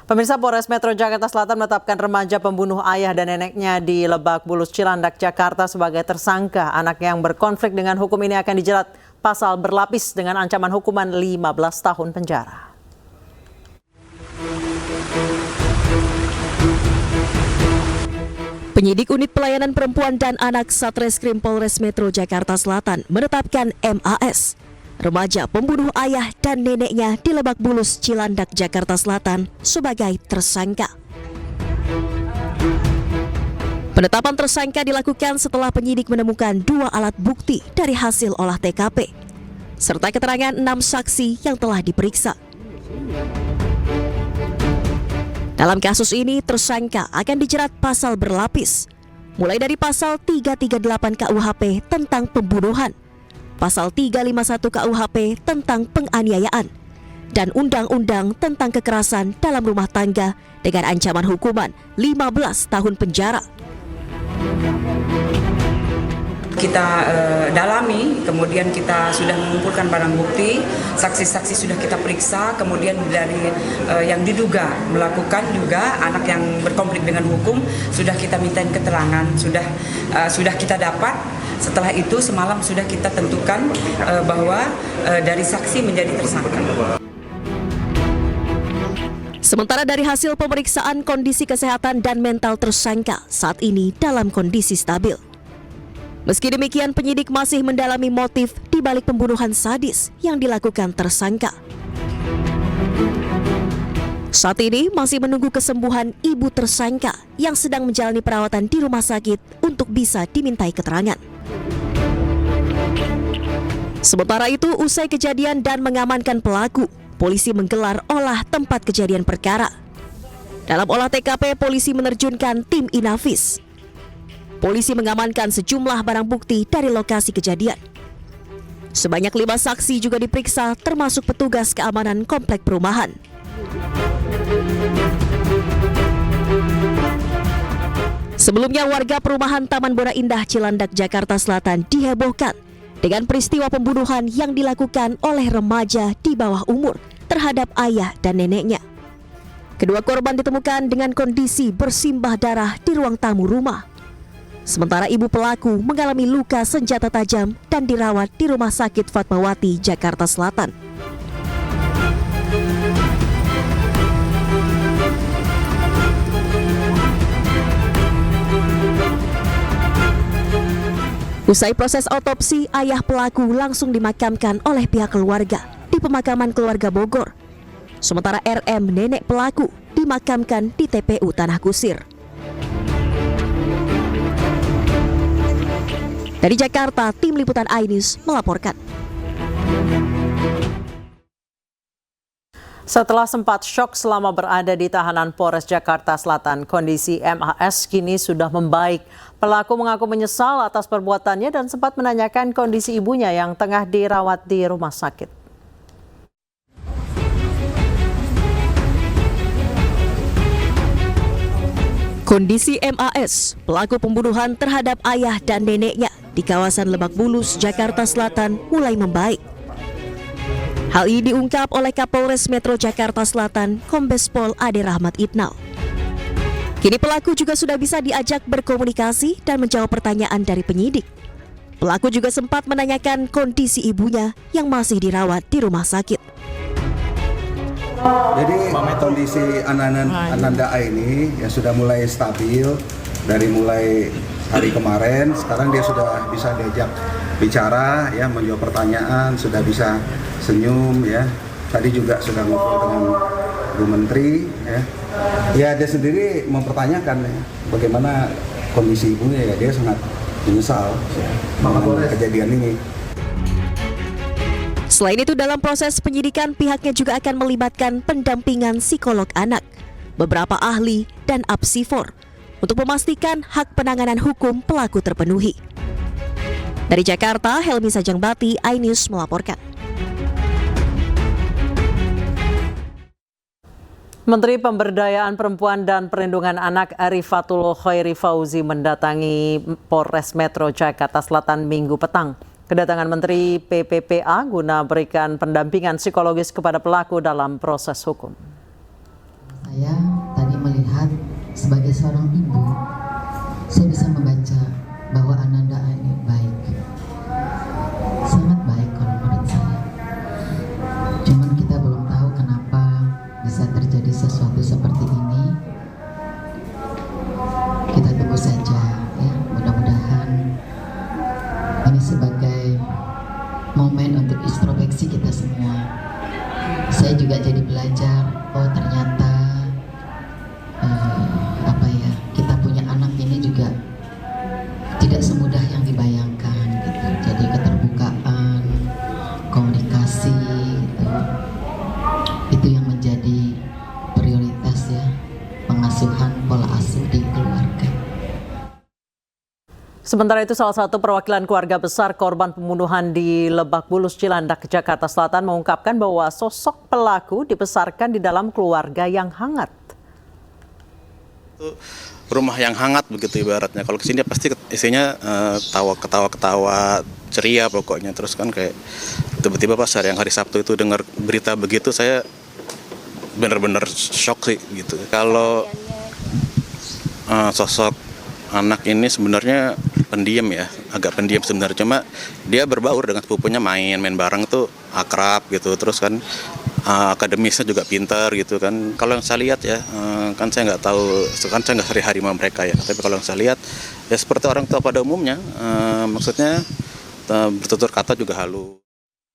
Pemirsa, Polres Metro Jakarta Selatan menetapkan remaja pembunuh ayah dan neneknya di Lebak Bulus, Cilandak, Jakarta sebagai tersangka. Anak yang berkonflik dengan hukum ini akan dijerat pasal berlapis dengan ancaman hukuman 15 tahun penjara. Penyidik Unit Pelayanan Perempuan dan Anak Satreskrim Polres Metro Jakarta Selatan menetapkan MAS, remaja pembunuh ayah dan neneknya di Lebak Bulus, Cilandak, Jakarta Selatan sebagai tersangka. Penetapan tersangka dilakukan setelah penyidik menemukan 2 alat bukti dari hasil olah TKP, serta keterangan 6 saksi yang telah diperiksa. Dalam kasus ini, tersangka akan dijerat pasal berlapis, mulai dari pasal 338 KUHP tentang pembunuhan, pasal 351 KUHP tentang penganiayaan, dan undang-undang tentang kekerasan dalam rumah tangga dengan ancaman hukuman 15 tahun penjara. Kita dalami, kemudian kita sudah mengumpulkan barang bukti, saksi-saksi sudah kita periksa, kemudian dari yang diduga melakukan juga anak yang berkonflik dengan hukum sudah kita mintain keterangan, sudah kita dapat. Setelah itu semalam sudah kita tentukan bahwa dari saksi menjadi tersangka. Sementara dari hasil pemeriksaan, kondisi kesehatan dan mental tersangka saat ini dalam kondisi stabil. Meski demikian, penyidik masih mendalami motif di balik pembunuhan sadis yang dilakukan tersangka. Saat ini masih menunggu kesembuhan ibu tersangka yang sedang menjalani perawatan di rumah sakit untuk bisa dimintai keterangan. Sementara itu, usai kejadian dan mengamankan pelaku, polisi menggelar olah tempat kejadian perkara. Dalam olah TKP, polisi menerjunkan tim Inavis. Polisi mengamankan sejumlah barang bukti dari lokasi kejadian. Sebanyak 5 saksi juga diperiksa, termasuk petugas keamanan komplek perumahan. Sebelumnya, warga perumahan Taman Bora Indah, Cilandak, Jakarta Selatan dihebohkan dengan peristiwa pembunuhan yang dilakukan oleh remaja di bawah umur terhadap ayah dan neneknya. Kedua korban ditemukan dengan kondisi bersimbah darah di ruang tamu rumah. Sementara ibu pelaku mengalami luka senjata tajam dan dirawat di Rumah Sakit Fatmawati, Jakarta Selatan. Usai proses autopsi, ayah pelaku langsung dimakamkan oleh pihak keluarga di pemakaman keluarga Bogor. Sementara RM, nenek pelaku, dimakamkan di TPU Tanah Kusir. Dari Jakarta, tim liputan iNews melaporkan. Setelah sempat syok selama berada di tahanan Polres Jakarta Selatan, kondisi MAS kini sudah membaik. Pelaku mengaku menyesal atas perbuatannya dan sempat menanyakan kondisi ibunya yang tengah dirawat di rumah sakit. Kondisi MAS, pelaku pembunuhan terhadap ayah dan neneknya di kawasan Lebak Bulus, Jakarta Selatan mulai membaik. Hal ini diungkap oleh Kapolres Metro Jakarta Selatan, Kombes Pol Ade Rahmat Itnal. Kini pelaku juga sudah bisa diajak berkomunikasi dan menjawab pertanyaan dari penyidik. Pelaku juga sempat menanyakan kondisi ibunya yang masih dirawat di rumah sakit. Jadi kondisi Ananda A ini ya sudah mulai stabil dari mulai hari kemarin. Sekarang dia sudah bisa diajak bicara, ya, menjawab pertanyaan, sudah bisa senyum, ya. Tadi juga sudah ngobrol dengan Bu Menteri, ya. Ya, dia sendiri mempertanyakan, ya, bagaimana kondisi ibunya. Ya, dia sangat menyesal dengan kejadian ini. Selain itu, dalam proses penyidikan, pihaknya juga akan melibatkan pendampingan psikolog anak, beberapa ahli, dan apsifor untuk memastikan hak penanganan hukum pelaku terpenuhi. Dari Jakarta, Helmi Sajangbati, iNews melaporkan. Menteri Pemberdayaan Perempuan dan Perlindungan Anak Arifatul Khairi Fauzi mendatangi Polres Metro Jakarta Selatan Minggu petang. Kedatangan Menteri PPPA guna berikan pendampingan psikologis kepada pelaku dalam proses hukum. Saya sebagai seorang ibu, saya bisa membaca bahwa Ananda ini baik, sangat baik kalau menurut saya. Cuman kita belum tahu kenapa bisa terjadi sesuatu seperti ini. Kita tunggu saja ya, mudah-mudahan ini sebagai momen untuk introspeksi kita semua. Saya juga jadi belajar, oh ternyata kita punya anak ini juga tidak semudah yang dibayangkan gitu. Jadi keterbukaan, komunikasi gitu, itu yang menjadi prioritas ya, pengasuhan pola asuh di keluarga. Sementara itu, salah satu perwakilan keluarga besar korban pembunuhan di Lebak Bulus, Cilandak, Jakarta Selatan mengungkapkan bahwa sosok pelaku dibesarkan di dalam keluarga yang hangat. Rumah yang hangat begitu ibaratnya. Kalau kesini pasti isinya ketawa ceria pokoknya. Terus kan kayak tiba-tiba pas hari Sabtu itu dengar berita begitu, saya benar-benar shock sih gitu. Kalau sosok anak ini sebenarnya pendiam ya, agak pendiam sebenarnya, cuma dia berbaur dengan sepupunya, main bareng tuh akrab gitu. Terus kan akademisnya juga pintar gitu kan. Kalau yang saya lihat ya, kan saya nggak tahu, kan saya nggak hari-hari sama mereka ya, tapi kalau yang saya lihat ya seperti orang tua pada umumnya, maksudnya bertutur kata juga halus.